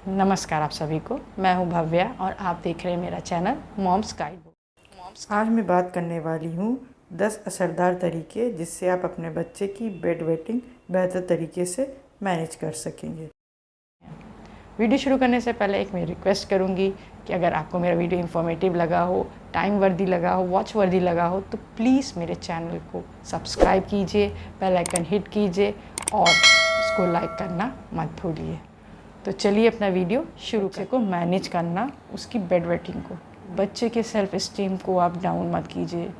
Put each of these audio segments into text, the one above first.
नमस्कार आप सभी को, मैं हूं भव्या और आप देख रहे हैं मेरा चैनल मॉम्स गाइड बुक। आज मैं बात करने वाली हूँ 10 असरदार तरीके जिससे आप अपने बच्चे की बेड वेटिंग बेहतर तरीके से मैनेज कर सकेंगे। वीडियो शुरू करने से पहले एक मैं रिक्वेस्ट करूंगी कि अगर आपको मेरा वीडियो इन्फॉर्मेटिव लगा हो, टाइम वर्दी लगा हो, वॉच वर्दी लगा हो तो प्लीज़ मेरे चैनल को सब्सक्राइब कीजिए, बेल आइकन हिट कीजिए और उसको लाइक करना मत भूलिए। तो चलिए अपना वीडियो शुरू करें। को मैनेज करना, उसकी बेड वेटिंग को, बच्चे के सेल्फ इस्टीम को आप डाउन मत कीजिए,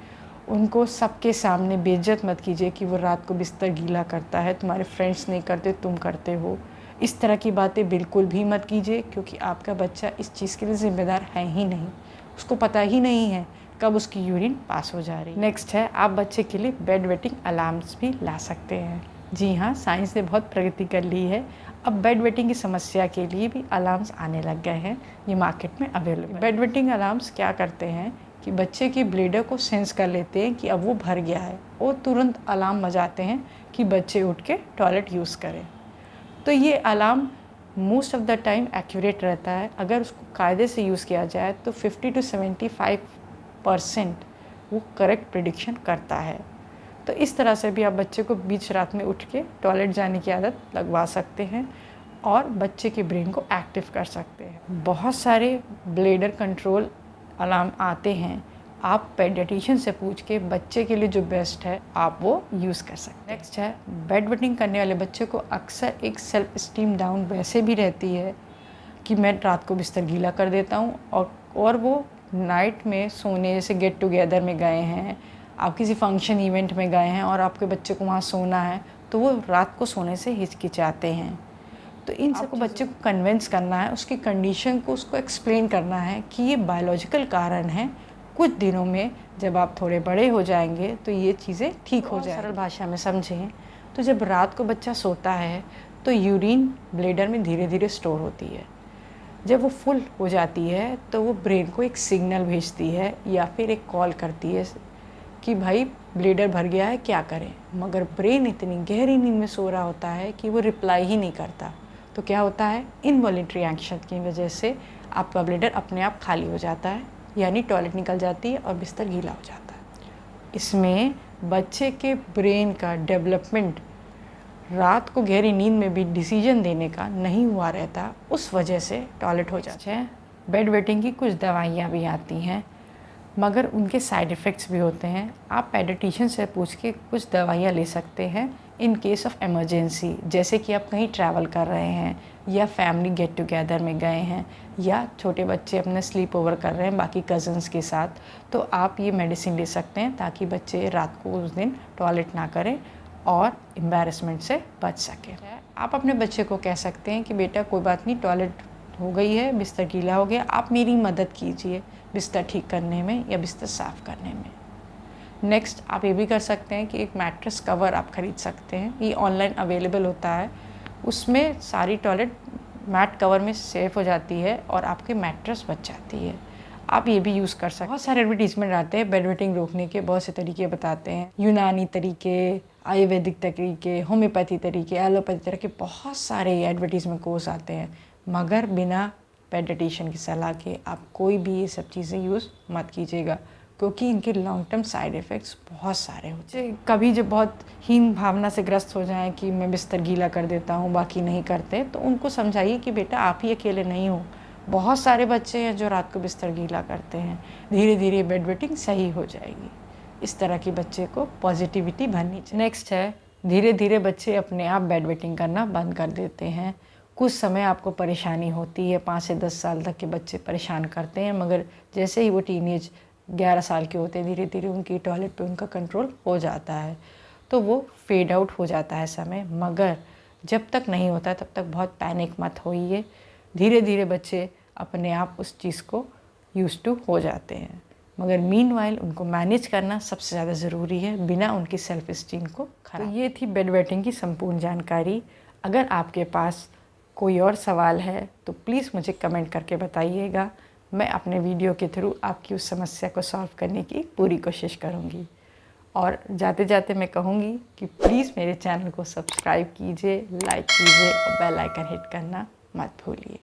उनको सबके सामने बेइज्जत मत कीजिए कि वो रात को बिस्तर गीला करता है, तुम्हारे फ्रेंड्स नहीं करते तुम करते हो। इस तरह की बातें बिल्कुल भी मत कीजिए क्योंकि आपका बच्चा इस चीज़ के लिए ज़िम्मेदार है ही नहीं, उसको पता ही नहीं है कब उसकी यूरिन पास हो जा रही है। नेक्स्ट है, आप बच्चे के लिए बेड वेटिंग अलार्म्स भी ला सकते हैं। जी हाँ, साइंस ने बहुत प्रगति कर ली है। अब बेड वेटिंग की समस्या के लिए भी अलार्म्स आने लग गए हैं, ये मार्केट में अवेलेबल। बेड वेटिंग अलार्म्स क्या करते हैं कि बच्चे की ब्लैडर को सेंस कर लेते हैं कि अब वो भर गया है और तुरंत अलार्म बजाते हैं कि बच्चे उठ के टॉयलेट यूज़ करें। तो ये alarm most of the time accurate रहता है। अगर उसको कायदे से यूज़ किया जाए तो 50 to 75% वो करेक्ट प्रिडिक्शन करता है। तो इस तरह से भी आप बच्चे को बीच रात में उठ के टॉयलेट जाने की आदत लगवा सकते हैं और बच्चे के ब्रेन को एक्टिव कर सकते हैं। बहुत सारे ब्लैडर कंट्रोल अलार्म आते हैं, आप पेडियाट्रिशियन से पूछ के बच्चे के लिए जो बेस्ट है आप वो यूज़ कर सकते हैं। नेक्स्ट है, बेड वेटिंग करने वाले बच्चे को अक्सर एक सेल्फ स्टीम डाउन वैसे भी रहती है कि मैं रात को बिस्तर गीला कर देता हूँ और वो नाइट में सोने, जैसे गेट टुगेदर में गए हैं, आप किसी फंक्शन इवेंट में गए हैं और आपके बच्चे को वहाँ सोना है तो वो रात को सोने से हिचकिचाते हैं। तो इन सबको बच्चे को कन्विंस करना है, उसकी कंडीशन को उसको एक्सप्लेन करना है कि ये बायोलॉजिकल कारण है, कुछ दिनों में जब आप थोड़े बड़े हो जाएंगे तो ये चीज़ें ठीक हो जाएंगी। सरल भाषा में समझें तो जब रात को बच्चा सोता है तो यूरिन ब्लैडर में धीरे धीरे स्टोर होती है। जब वो फुल हो जाती है तो वो ब्रेन को एक सिग्नल भेजती है या फिर एक कॉल करती है कि भाई ब्लैडर भर गया है, क्या करें। मगर ब्रेन इतनी गहरी नींद में सो रहा होता है कि वो रिप्लाई ही नहीं करता। तो क्या होता है, इनवॉलेंट्री एक्शन की वजह से आपका ब्लैडर अपने आप खाली हो जाता है, यानी टॉयलेट निकल जाती है और बिस्तर गीला हो जाता है। इसमें बच्चे के ब्रेन का डेवलपमेंट रात को गहरी नींद में भी डिसीजन देने का नहीं हुआ रहता, उस वजह से टॉयलेट हो जाता है। बेड वेटिंग की कुछ दवाइयाँ भी आती हैं मगर उनके साइड इफ़ेक्ट्स भी होते हैं। आप पेडियाट्रिशियन से पूछ के कुछ दवाइयाँ ले सकते हैं इन केस ऑफ इमरजेंसी, जैसे कि आप कहीं ट्रैवल कर रहे हैं या फैमिली गेट टुगेदर में गए हैं या छोटे बच्चे अपने स्लीप ओवर कर रहे हैं बाकी कज़न्स के साथ, तो आप ये मेडिसिन ले सकते हैं ताकि बच्चे रात को उस दिन टॉयलेट ना करें और एम्बैरेसमेंट से बच सकें। आप अपने बच्चे को कह सकते हैं कि बेटा कोई बात नहीं, टॉयलेट हो गई है, बिस्तर गीला हो गया, आप मेरी मदद कीजिए बिस्तर ठीक करने में या बिस्तर साफ़ करने में। नेक्स्ट, आप ये भी कर सकते हैं कि एक मैट्रेस कवर आप ख़रीद सकते हैं, ये ऑनलाइन अवेलेबल होता है। उसमें सारी टॉयलेट मैट कवर में सेफ हो जाती है और आपके मैट्रेस बच जाती है। आप ये भी यूज़ कर सकते हैं। बहुत सारे एडवर्टीजमेंट आते हैं बेड वेटिंग रोकने के, बहुत से तरीके बताते हैं, यूनानी तरीके, आयुर्वेदिक तरीके, होम्योपैथी तरीके, एलोपैथी तरह के बहुत सारे एडवर्टीजमेंट कोर्स आते हैं। मगर बिना पेडियाट्रिशियन की सलाह के आप कोई भी ये सब चीज़ें यूज़ मत कीजिएगा क्योंकि इनके लॉन्ग टर्म साइड इफ़ेक्ट्स बहुत सारे होते हैं। कभी जब बहुत हीन भावना से ग्रस्त हो जाएं कि मैं बिस्तर गीला कर देता हूँ बाकी नहीं करते, तो उनको समझाइए कि बेटा आप ही अकेले नहीं हो, बहुत सारे बच्चे हैं जो रात को बिस्तर गीला करते हैं, धीरे धीरे बेड वेटिंग सही हो जाएगी। इस तरह के बच्चे को पॉजिटिविटी भरनी चाहिए। नेक्स्ट है, धीरे धीरे बच्चे अपने आप बेड वेटिंग करना बंद कर देते हैं। कुछ समय आपको परेशानी होती है, 5 से 10 साल तक के बच्चे परेशान करते हैं, मगर जैसे ही वो टीनेज 11 साल के होते हैं धीरे धीरे उनकी टॉयलेट पे उनका कंट्रोल हो जाता है, तो वो फेड आउट हो जाता है समय। मगर जब तक नहीं होता तब तक बहुत पैनिक मत होइए, धीरे धीरे बच्चे अपने आप उस चीज़ को यूज्ड टू हो जाते हैं। मगर मीनवाइल उनको मैनेज करना सबसे ज़्यादा ज़रूरी है बिना उनकी सेल्फ इस्टीम को खराब। तो ये थी बेड वेटिंग की संपूर्ण जानकारी। अगर आपके पास कोई और सवाल है तो प्लीज़ मुझे कमेंट करके बताइएगा, मैं अपने वीडियो के थ्रू आपकी उस समस्या को सॉल्व करने की पूरी कोशिश करूँगी। और जाते जाते मैं कहूँगी कि प्लीज़ मेरे चैनल को सब्सक्राइब कीजिए, लाइक कीजिए और बेल आइकन हिट करना मत भूलिए।